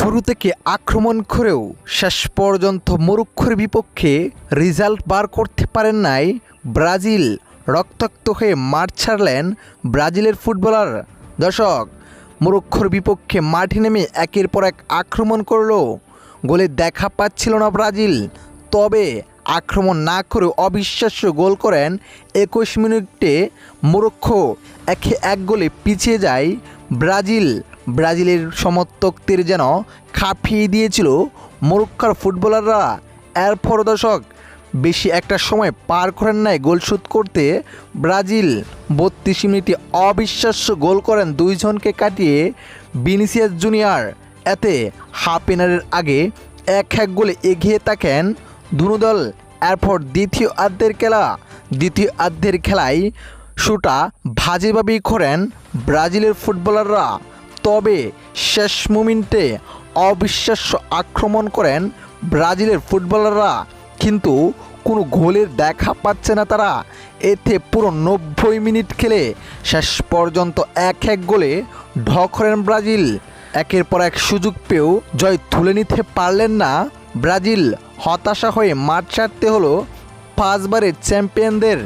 শুরু থেকে আক্রমণ করেও শেষ পর্যন্ত মরক্কোর বিপক্ষে রেজাল্ট বার করতে পারেন নাই ব্রাজিল। রক্তাক্ত হয়ে মাঠ ছাড়লেন ব্রাজিলের ফুটবলার। দর্শক, মরক্কোর বিপক্ষে মাঠে নেমে একের পর এক আক্রমণ করলো, গোলে দেখা পাচ্ছিল না ব্রাজিল। তবে আক্রমণ না করে অবিশ্বাস্য গোল করেন 21 মিনিটে মরক্কো। 1-1 গোলে পিছিয়ে যায় ব্রাজিল। ব্রাজিলের সমর্থকদের যেন খাপিয়ে দিয়েছিল মরক্কোর ফুটবলাররা। এরপর দর্শক, বেশি একটা সময় পার করেন নাই গোল শোধ করতে ব্রাজিল। 32 মিনিটে অবিশ্বাস্য গোল করেন দুইজনকে কাটিয়ে ভিনিসিয়াস জুনিয়র। এতে হাফ এনারের আগে 1-1 গোলে এগিয়ে থাকেন দুনো দল। এরপর দ্বিতীয় অর্ধের খেলায় শুটা ভাজেভাবেই করেন ব্রাজিলের ফুটবলাররা। তবে শেষ মোমেন্টে অবিশ্বাস্য আক্রমণ করেন ব্রাজিলের ফুটবলাররা, কিন্তু কোনো গোলের দেখা পাচ্ছে না তারা। এতে পুরো 90 মিনিট খেলে শেষ পর্যন্ত 1-1 গোলে ঢ করেন ব্রাজিল। একের পর এক সুযোগ পেয়েও জয় তুলে নিতে পারলেন না ব্রাজিল। হতাশা হয়ে মাঠ ছাড়তে হলো 5 বারের চ্যাম্পিয়নদের।